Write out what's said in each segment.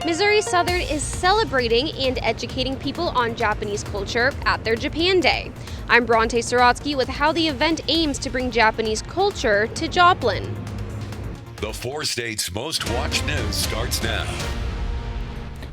Missouri Southern is celebrating and educating people on Japanese culture at their Japan Day. I'm Bronte Sorotsky with how the event aims to bring Japanese culture to Joplin. The 4 states' most watched news starts now.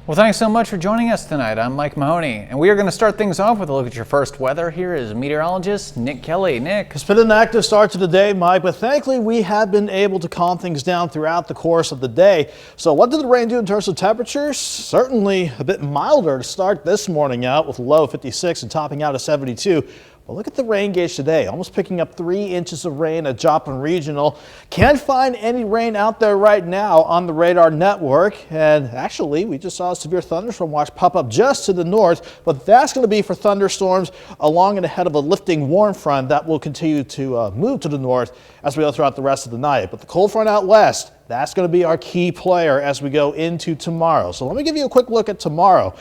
Well, thanks so much for joining us tonight. I'm Mike Mahoney, and we are going to start things off with a look at your first weather. Here is meteorologist Nick Kelly. Nick. It's been an active start to the day, Mike, but thankfully we have been able to calm things down throughout the course of the day. So what did the rain do in terms of temperatures? Certainly a bit milder to start this morning out with a low 56 and topping out at 72. Well, look at the rain gauge today, almost picking up 3 inches of rain at Joplin Regional. Can't find any rain out there right now on the radar network. And actually, we just saw a severe thunderstorm watch pop up just to the north, but that's going to be for thunderstorms along and ahead of a lifting warm front that will continue to move to the north as we go throughout the rest of the night. But the cold front out west, that's going to be our key player as we go into tomorrow. So let me give you a quick look at tomorrow.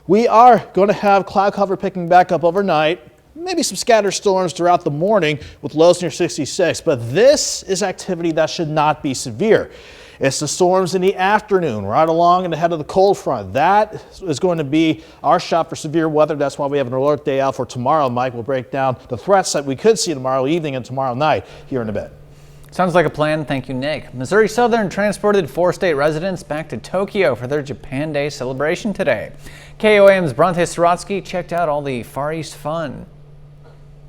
We are going to have cloud cover picking back up overnight. Maybe some scattered storms throughout the morning with lows near 66, but this is activity that should not be severe. It's the storms in the afternoon, right along and ahead of the cold front. That is going to be our shot for severe weather. That's why we have an alert day out for tomorrow. Mike will break down the threats that we could see tomorrow evening and tomorrow night here in a bit. Sounds like a plan. Thank you, Nick. Missouri Southern transported 4 state residents back to Tokyo for their Japan Day celebration today. KOAM's Bronte Sorotsky checked out all the Far East fun.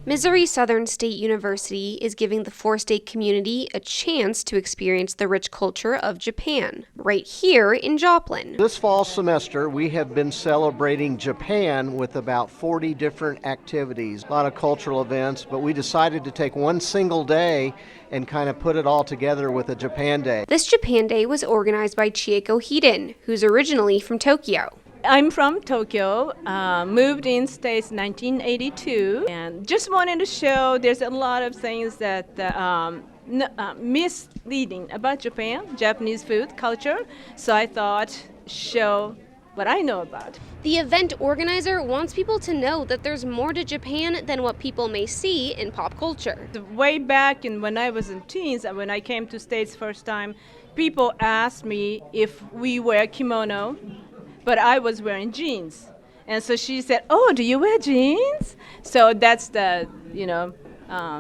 Missouri Southern State University is giving the 4-state community a chance to experience the rich culture of Japan, right here in Joplin. This fall semester, we have been celebrating Japan with about 40 different activities, a lot of cultural events, but we decided to take one single day and kind of put it all together with a Japan Day. This Japan Day was organized by Chieko Hiden, who's originally from Tokyo. I'm from Tokyo, moved in States 1982, and just wanted to show there's a lot of things that misleading about Japan, Japanese food culture, so I thought show what I know about. The event organizer wants people to know that there's more to Japan than what people may see in pop culture. Way back when I was in teens, and when I came to States first time, people asked me if we wear kimono, but I was wearing jeans. And so she said, "Oh, do you wear jeans?" So that's the,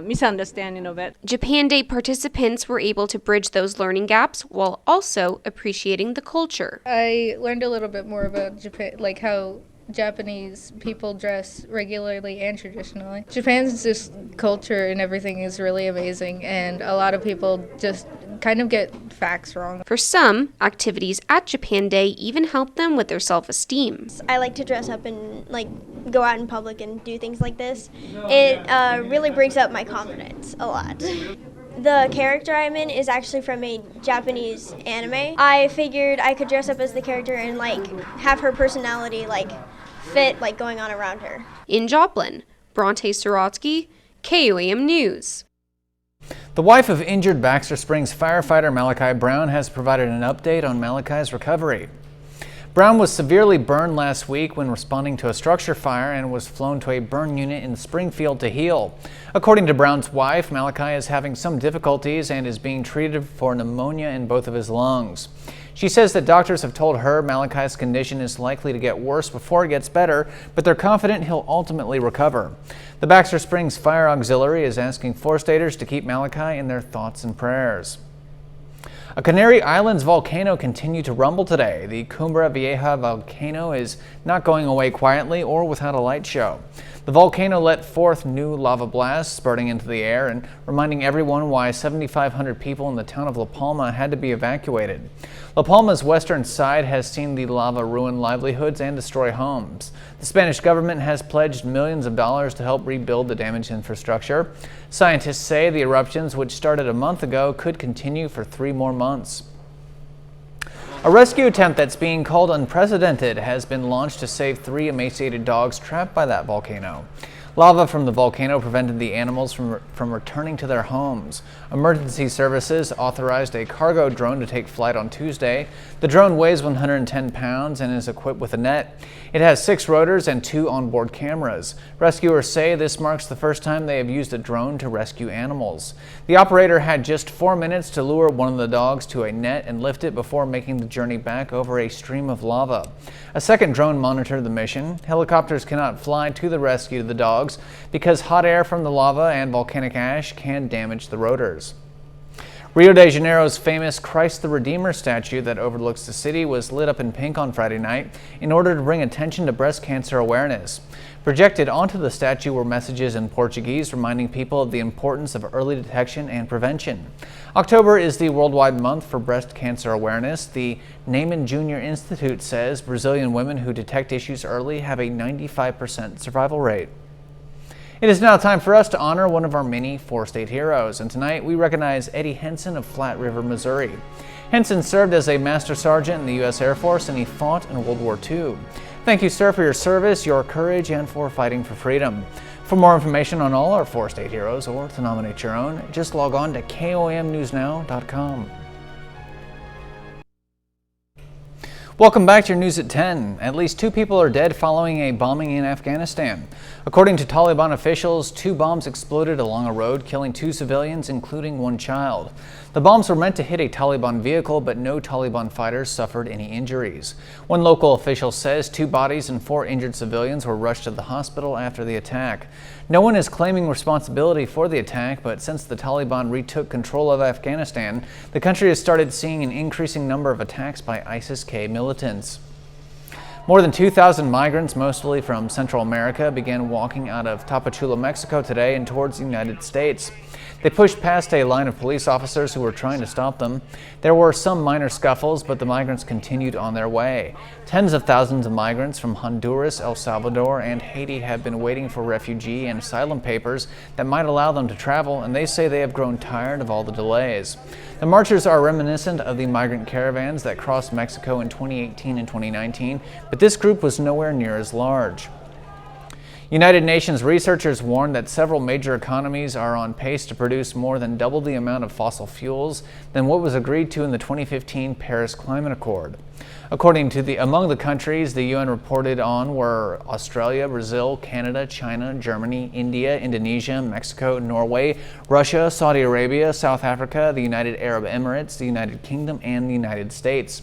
misunderstanding of it. Japan Day participants were able to bridge those learning gaps while also appreciating the culture. I learned a little bit more about Japan, like how Japanese people dress regularly and traditionally. Japan's just culture and everything is really amazing, and a lot of people just kind of get facts wrong. For some, activities at Japan Day even help them with their self-esteem. I like to dress up and go out in public and do things like this. It really brings up my confidence a lot. The character I'm in is actually from a Japanese anime. I figured I could dress up as the character and have her personality fit going on around her. In Joplin, Bronte Sorotsky, KOAM News. The wife of injured Baxter Springs firefighter Malachi Brown has provided an update on Malachi's recovery. Brown was severely burned last week when responding to a structure fire and was flown to a burn unit in Springfield to heal. According to Brown's wife, Malachi is having some difficulties and is being treated for pneumonia in both of his lungs. She says that doctors have told her Malachi's condition is likely to get worse before it gets better, but they're confident he'll ultimately recover. The Baxter Springs Fire Auxiliary is asking 4-staters to keep Malachi in their thoughts and prayers. A Canary Islands volcano continued to rumble today. The Cumbre Vieja volcano is not going away quietly or without a light show. The volcano let forth new lava blasts spurting into the air and reminding everyone why 7,500 people in the town of La Palma had to be evacuated. La Palma's western side has seen the lava ruin livelihoods and destroy homes. The Spanish government has pledged millions of dollars to help rebuild the damaged infrastructure. Scientists say the eruptions, which started a month ago, could continue for 3 more months. A rescue attempt that's being called unprecedented has been launched to save 3 emaciated dogs trapped by that volcano. Lava from the volcano prevented the animals from returning to their homes. Emergency services authorized a cargo drone to take flight on Tuesday. The drone weighs 110 pounds and is equipped with a net. It has 6 rotors and 2 onboard cameras. Rescuers say this marks the first time they have used a drone to rescue animals. The operator had just 4 minutes to lure one of the dogs to a net and lift it before making the journey back over a stream of lava. A second drone monitored the mission. Helicopters cannot fly to the rescue of the dogs because hot air from the lava and volcanic ash can damage the rotors. Rio de Janeiro's famous Christ the Redeemer statue that overlooks the city was lit up in pink on Friday night in order to bring attention to breast cancer awareness. Projected onto the statue were messages in Portuguese reminding people of the importance of early detection and prevention. October is the worldwide month for breast cancer awareness. The Neyman Jr. Institute says Brazilian women who detect issues early have a 95% survival rate. It is now time for us to honor one of our many 4-state heroes, and tonight we recognize Eddie Henson of Flat River, Missouri. Henson served as a Master Sergeant in the U.S. Air Force, and he fought in World War II. Thank you, sir, for your service, your courage, and for fighting for freedom. For more information on all our 4-state heroes, or to nominate your own, just log on to komnewsnow.com. Welcome back to your news at 10. At least 2 people are dead following a bombing in Afghanistan. According to Taliban officials, 2 bombs exploded along a road, killing 2 civilians, including 1 child. The bombs were meant to hit a Taliban vehicle, but no Taliban fighters suffered any injuries. One local official says 2 bodies and 4 injured civilians were rushed to the hospital after the attack. No one is claiming responsibility for the attack, but since the Taliban retook control of Afghanistan, the country has started seeing an increasing number of attacks by ISIS-K militants. More than 2,000 migrants, mostly from Central America, began walking out of Tapachula, Mexico today and towards the United States. They pushed past a line of police officers who were trying to stop them. There were some minor scuffles, but the migrants continued on their way. Tens of thousands of migrants from Honduras, El Salvador, and Haiti have been waiting for refugee and asylum papers that might allow them to travel, and they say they have grown tired of all the delays. The marchers are reminiscent of the migrant caravans that crossed Mexico in 2018 and 2019, but this group was nowhere near as large. United Nations researchers warn that several major economies are on pace to produce more than double the amount of fossil fuels than what was agreed to in the 2015 Paris Climate Accord. According to among the countries the UN reported on were Australia, Brazil, Canada, China, Germany, India, Indonesia, Mexico, Norway, Russia, Saudi Arabia, South Africa, the United Arab Emirates, the United Kingdom, and the United States.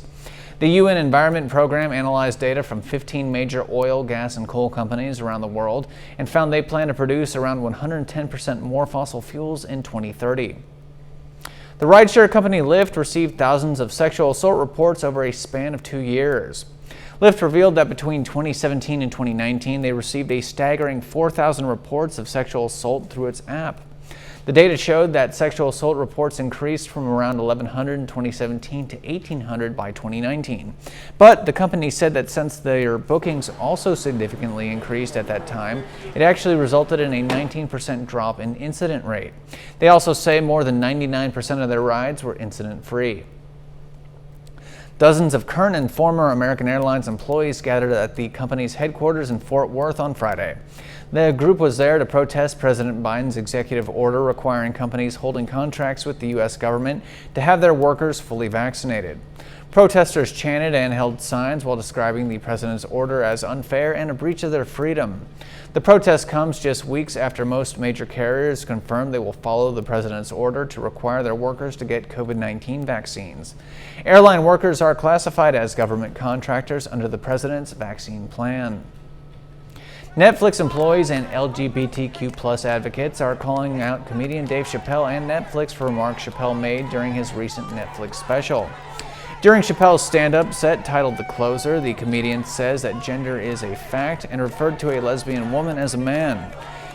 The UN Environment Program analyzed data from 15 major oil, gas, and coal companies around the world and found they plan to produce around 110% more fossil fuels in 2030. The rideshare company Lyft received thousands of sexual assault reports over a span of 2 years. Lyft revealed that between 2017 and 2019, they received a staggering 4,000 reports of sexual assault through its app. The data showed that sexual assault reports increased from around 1,100 in 2017 to 1,800 by 2019. But the company said that since their bookings also significantly increased at that time, it actually resulted in a 19% drop in incident rate. They also say more than 99% of their rides were incident-free. Dozens of current and former American Airlines employees gathered at the company's headquarters in Fort Worth on Friday. The group was there to protest President Biden's executive order requiring companies holding contracts with the U.S. government to have their workers fully vaccinated. Protesters chanted and held signs while describing the president's order as unfair and a breach of their freedom. The protest comes just weeks after most major carriers confirmed they will follow the president's order to require their workers to get COVID-19 vaccines. Airline workers are classified as government contractors under the president's vaccine plan. Netflix employees and LGBTQ+ advocates are calling out comedian Dave Chappelle and Netflix for remarks Chappelle made during his recent Netflix special. During Chappelle's stand-up set titled The Closer, the comedian says that gender is a fact and referred to a lesbian woman as a man.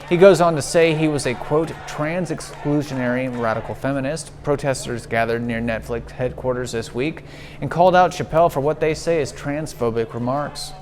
He goes on to say he was a, quote, trans-exclusionary radical feminist. Protesters gathered near Netflix headquarters this week and called out Chappelle for what they say is transphobic remarks.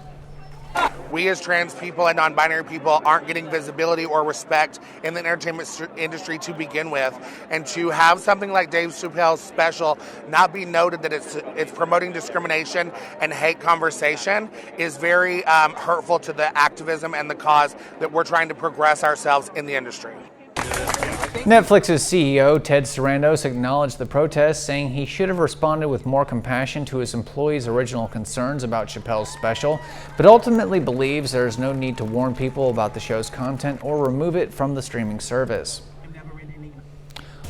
we as trans people and non-binary people aren't getting visibility or respect in the entertainment industry to begin with. And to have something like Dave Chappelle's special not be noted that it's promoting discrimination and hate conversation is very hurtful to the activism and the cause that we're trying to progress ourselves in the industry. Netflix's CEO, Ted Sarandos, acknowledged the protest, saying he should have responded with more compassion to his employees' original concerns about Chappelle's special, but ultimately believes there is no need to warn people about the show's content or remove it from the streaming service.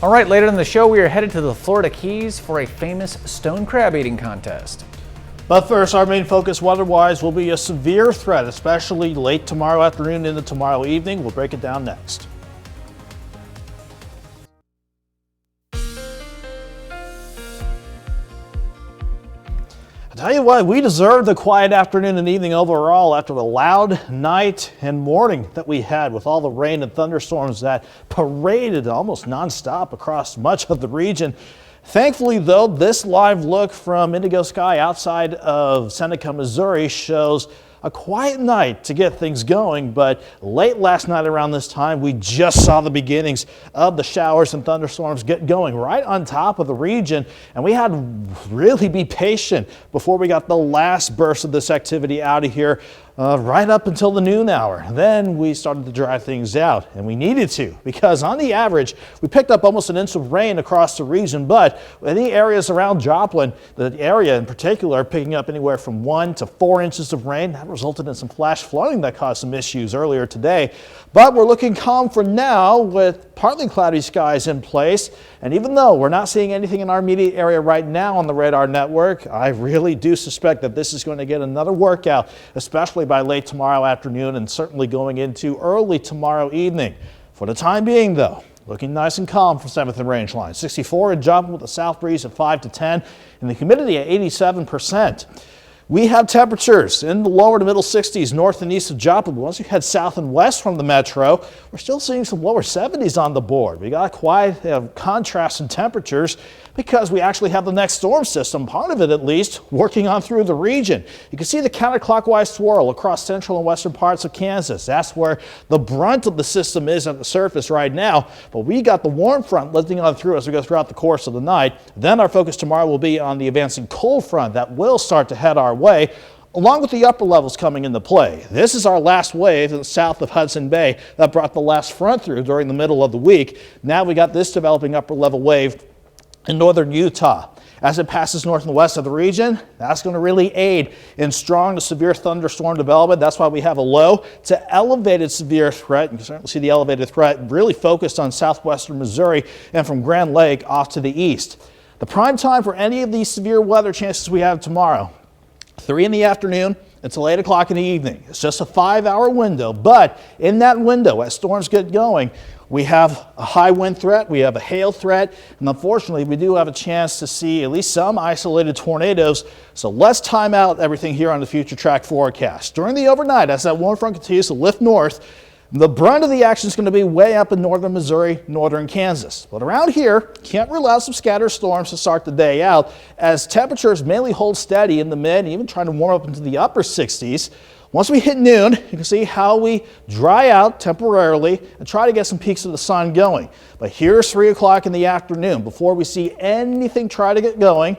All right, later in the show, we are headed to the Florida Keys for a famous stone crab eating contest. But first, our main focus weather-wise will be a severe threat, especially late tomorrow afternoon into tomorrow evening. We'll break it down next. I tell you what, we deserved a quiet afternoon and evening overall after the loud night and morning that we had with all the rain and thunderstorms that paraded almost nonstop across much of the region. Thankfully, though, this live look from Indigo Sky outside of Seneca, Missouri shows a quiet night to get things going, but late last night around this time, we just saw the beginnings of the showers and thunderstorms get going right on top of the region, and we had to really be patient before we got the last burst of this activity out of here right up until the noon hour. Then we started to dry things out, and we needed to, because on the average, we picked up almost an inch of rain across the region, but in the areas around Joplin, the area in particular, picking up anywhere from 1 to 4 inches of rain. That resulted in some flash flooding that caused some issues earlier today. But we're looking calm for now with partly cloudy skies in place. And even though we're not seeing anything in our immediate area right now on the radar network, I really do suspect that this is going to get another workout, especially by late tomorrow afternoon and certainly going into early tomorrow evening. For the time being, though, looking nice and calm for 7th and Range line. 64 in Joplin with a south breeze at 5 to 10 and the humidity at 87%. We have temperatures in the lower to middle 60s north and east of Joplin. Once you head south and west from the metro, we're still seeing some lower 70s on the board. We got quite a contrast in temperatures because we actually have the next storm system, part of it at least, working on through the region. You can see the counterclockwise swirl across central and western parts of Kansas. That's where the brunt of the system is at the surface right now, but we got the warm front lifting on through as we go throughout the course of the night. Then our focus tomorrow will be on the advancing cold front that will start to head our way, along with the upper levels coming into play. This is our last wave in the south of Hudson Bay that brought the last front through during the middle of the week. Now we got this developing upper level wave in northern Utah. As it passes north and west of the region, that's going to really aid in strong to severe thunderstorm development. That's why we have a low to elevated severe threat. You can certainly see the elevated threat really focused on southwestern Missouri and from Grand Lake off to the east. The prime time for any of these severe weather chances we have tomorrow, 3 in the afternoon until 8 o'clock in the evening. It's just a 5-hour window, but in that window, as storms get going, we have a high wind threat, we have a hail threat, and unfortunately, we do have a chance to see at least some isolated tornadoes. So let's time out everything here on the Future Track forecast. During the overnight, as that warm front continues to lift north, the brunt of the action is going to be way up in northern Missouri, northern Kansas. But around here, can't rule out some scattered storms to start the day out as temperatures mainly hold steady in the mid, even trying to warm up into the upper 60s. Once we hit noon, you can see how we dry out temporarily and try to get some peaks of the sun going. But here's 3 o'clock in the afternoon. Before we see anything try to get going,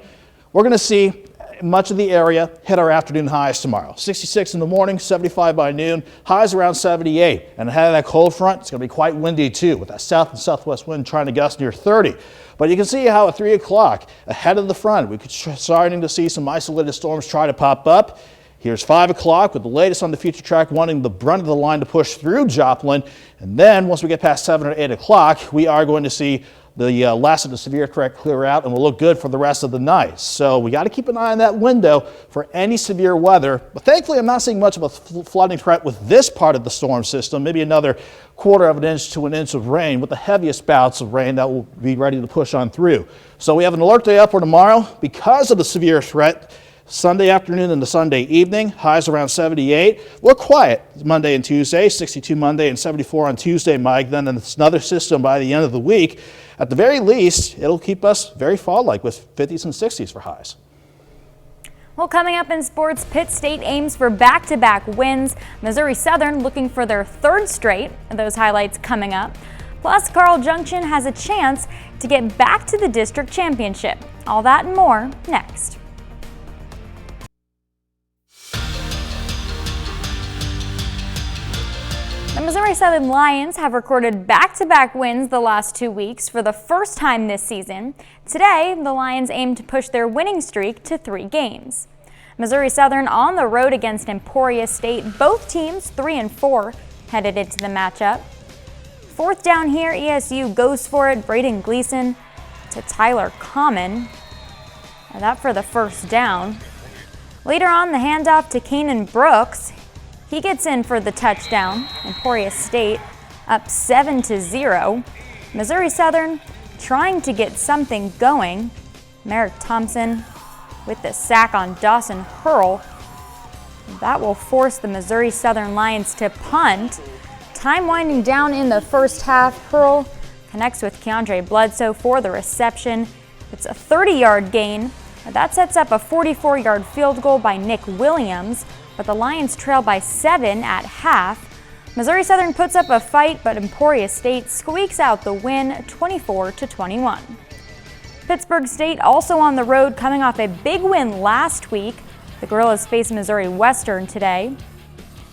we're going to see much of the area hit our afternoon highs tomorrow. 66 in the morning, 75 by noon, highs around 78. And ahead of that cold front, it's going to be quite windy too, with that south and southwest wind trying to gust near 30. But you can see how at 3 o'clock, ahead of the front, we could starting to see some isolated storms try to pop up. Here's 5 o'clock with the latest on the Future Track wanting the brunt of the line to push through Joplin. And then once we get past 7 or 8 o'clock, we are going to see the last of the severe threat clear out and will look good for the rest of the night. So we got to keep an eye on that window for any severe weather. But thankfully, I'm not seeing much of a flooding threat with this part of the storm system. Maybe another quarter of an inch to an inch of rain with the heaviest bouts of rain that will be ready to push on through. So we have an alert day up for tomorrow because of the severe threat. Sunday afternoon and the Sunday evening, highs around 78. We're quiet Monday and Tuesday, 62 Monday and 74 on Tuesday, Mike. Then it's another system by the end of the week. At the very least, it'll keep us very fall-like with 50s and 60s for highs. Well, coming up in sports, Pitt State aims for back-to-back wins. Missouri Southern looking for their third straight. Those highlights coming up. Plus, Carl Junction has a chance to get back to the district championship. All that and more next. The Missouri Southern Lions have recorded back-to-back wins the last 2 weeks for the first time this season. Today, the Lions aim to push their winning streak to 3 games. Missouri Southern on the road against Emporia State, both teams 3-4 headed into the matchup. Fourth down here, ESU goes for it. Braden Gleason to Tyler Common. That for the first down. Later on, the handoff to Kanan Brooks. He gets in for the touchdown. Emporia State up 7-0. Missouri Southern trying to get something going. Merrick Thompson with the sack on Dawson Hurl. That will force the Missouri Southern Lions to punt. Time winding down in the first half. Hurl connects with Keandre Bledsoe for the reception. It's a 30-yard gain. That sets up a 44-yard field goal by Nick Williams, but the Lions trail by 7 at half. Missouri Southern puts up a fight, but Emporia State squeaks out the win 24-21. Pittsburgh State also on the road, coming off a big win last week. The Gorillas face Missouri Western today.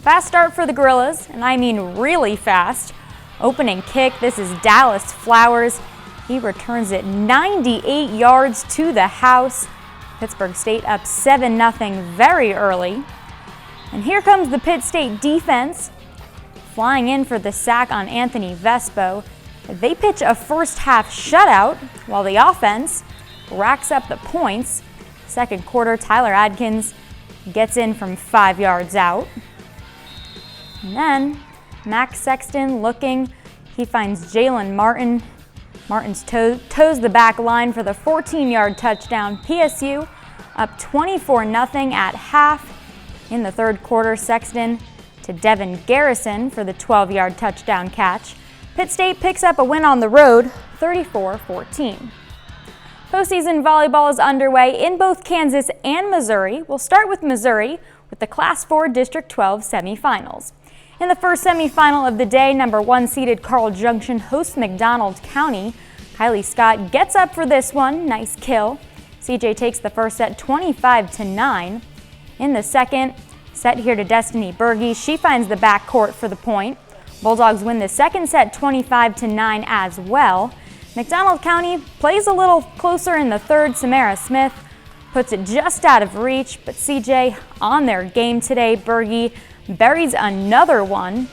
Fast start for the Gorillas, and I mean really fast. Opening kick, this is Dallas Flowers. He returns it 98 yards to the house. Pittsburgh State up 7-0 very early. And here comes the Pitt State defense, flying in for the sack on Anthony Vespo. They pitch a first half shutout while the offense racks up the points. Second quarter, Tyler Adkins gets in from 5 yards out. And then Max Sexton looking, he finds Jalen Martin. Martin's toes the back line for the 14-yard touchdown. PSU up 24-0 at half. In the third quarter, Sexton to Devin Garrison for the 12-yard touchdown catch. Pitt State picks up a win on the road, 34-14. Postseason volleyball is underway in both Kansas and Missouri. We'll start with Missouri with the Class 4 District 12 semifinals. In the first semifinal of the day, number 1 seeded Carl Junction hosts McDonald County. Kylie Scott gets up for this one, nice kill. CJ takes the first set 25-9. In the second, set here to Destiny Berge. She finds the backcourt for the point. Bulldogs win the second set 25-9 as well. McDonald County plays a little closer in the third. Samara Smith puts it just out of reach, but CJ on their game today. Berge buries another one.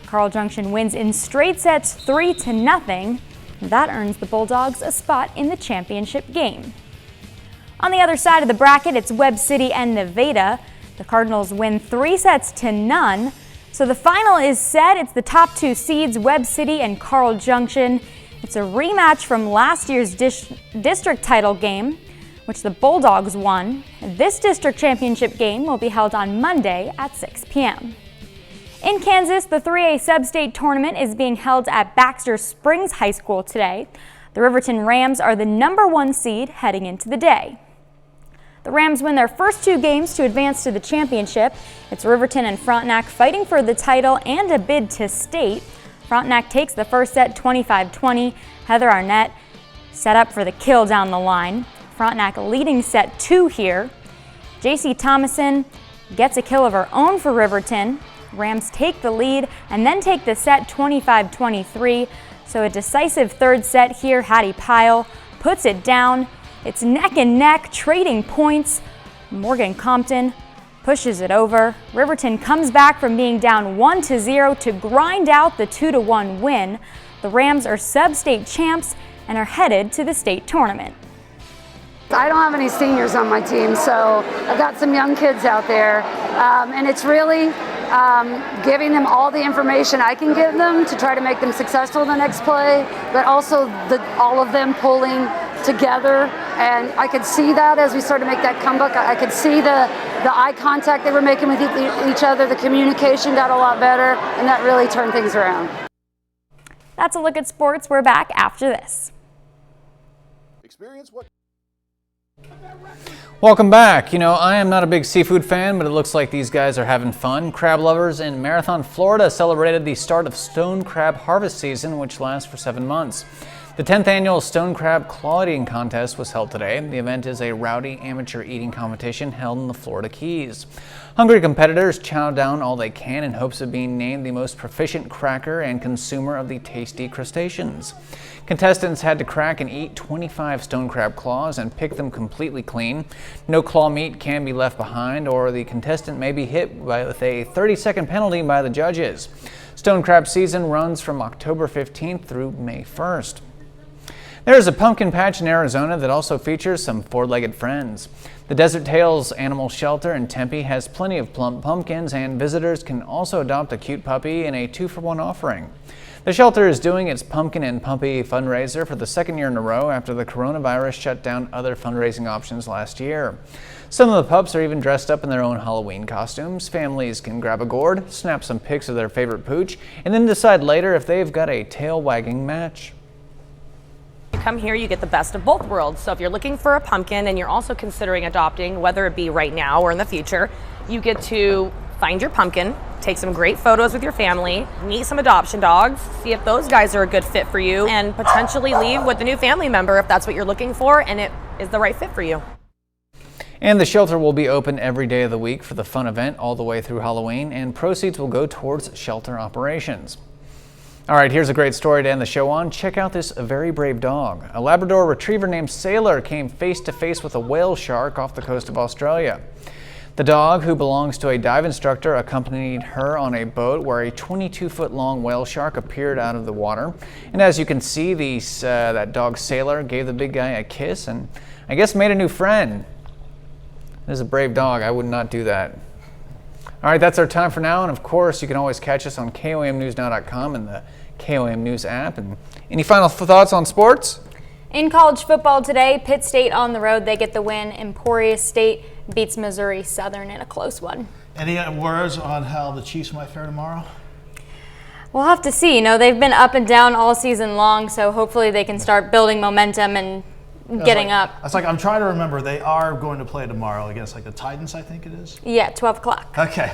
Carl Junction wins in straight sets 3-0. That earns the Bulldogs a spot in the championship game. On the other side of the bracket, it's Webb City and Nevada. The Cardinals win 3-0. So the final is set. It's the top 2 seeds, Webb City and Carl Junction. It's a rematch from last year's district title game, which the Bulldogs won. This district championship game will be held on Monday at 6 p.m. In Kansas, the 3A Sub-State Tournament is being held at Baxter Springs High School today. The Riverton Rams are the number 1 seed heading into the day. The Rams win their first 2 games to advance to the championship. It's Riverton and Frontenac fighting for the title and a bid to state. Frontenac takes the first set 25-20. Heather Arnett set up for the kill down the line. Frontenac leading set 2 here. JC Thomason gets a kill of her own for Riverton. Rams take the lead and then take the set 25-23. So a decisive third set here. Hattie Pyle puts it down. It's neck and neck, trading points. Morgan Compton pushes it over. Riverton comes back from being down 1-0 to grind out the 2-1 win. The Rams are sub-state champs and are headed to the state tournament. I don't have any seniors on my team, so I've got some young kids out there, and it's really giving them all the information I can give them to try to make them successful in the next play, but also all of them pulling together. And I could see that as we started to make that comeback. I could see the eye contact they were making with each other. The communication got a lot better, and that really turned things around. That's a look at sports. We're back after this. Experience what Welcome back. You know, I am not a big seafood fan, but it looks like these guys are having fun. Crab lovers in Marathon, Florida celebrated the start of stone crab harvest season, which lasts for 7 months. The 10th annual Stone Crab Claw Eating Contest was held today. The event is a rowdy amateur eating competition held in the Florida Keys. Hungry competitors chow down all they can in hopes of being named the most proficient cracker and consumer of the tasty crustaceans. Contestants had to crack and eat 25 stone crab claws and pick them completely clean. No claw meat can be left behind, or the contestant may be hit with a 30-second penalty by the judges. Stone crab season runs from October 15th through May 1st. There is a pumpkin patch in Arizona that also features some four-legged friends. The Desert Tales Animal Shelter in Tempe has plenty of plump pumpkins, and visitors can also adopt a cute puppy in a 2-for-1 offering. The shelter is doing its Pumpkin and Puppy fundraiser for the 2nd year in a row after the coronavirus shut down other fundraising options last year. Some of the pups are even dressed up in their own Halloween costumes. Families can grab a gourd, snap some pics of their favorite pooch, and then decide later if they've got a tail-wagging match. You come here, you get the best of both worlds. So if you're looking for a pumpkin and you're also considering adopting, whether it be right now or in the future, you get to find your pumpkin, take some great photos with your family, meet some adoption dogs, see if those guys are a good fit for you, and potentially leave with a new family member if that's what you're looking for and it is the right fit for you. And the shelter will be open every day of the week for the fun event all the way through Halloween, and proceeds will go towards shelter operations. All right, here's a great story to end the show on. Check out this very brave dog. A Labrador retriever named Sailor came face to face with a whale shark off the coast of Australia. The dog, who belongs to a dive instructor, accompanied her on a boat where a 22-foot long whale shark appeared out of the water. And as you can see, that dog Sailor gave the big guy a kiss and I guess made a new friend. This is a brave dog. I would not do that. All right, that's our time for now. And of course, you can always catch us on KOAMNewsNow.com and the KOAM News app. And any final thoughts on sports? In college football today, Pitt State on the road, they get the win. Emporia State beats Missouri Southern in a close one. Any words on how the Chiefs might fare tomorrow? We'll have to see. You know, they've been up and down all season long, so hopefully they can start building momentum and getting up. It's like I'm trying to remember. They are going to play tomorrow against the Titans, I think it is. Yeah, 12 o'clock. Okay.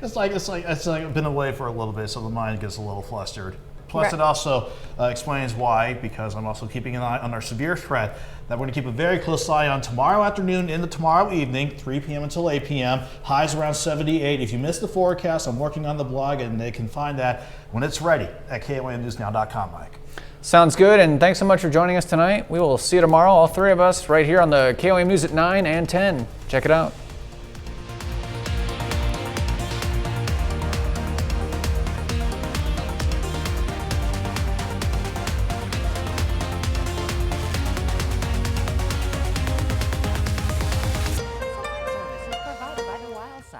It's like I've been away for a little bit, so the mind gets a little flustered. Plus, Right. It also explains why, because I'm also keeping an eye on our severe threat that we're going to keep a very close eye on tomorrow afternoon into tomorrow evening, 3 p.m. until 8 p.m. Highs around 78. If you missed the forecast, I'm working on the blog, and they can find that when it's ready at KOAMNewsNow.com, Mike. Sounds good, and thanks so much for joining us tonight. We will see you tomorrow, all three of us, right here on the KOAM News at 9 and 10. Check it out.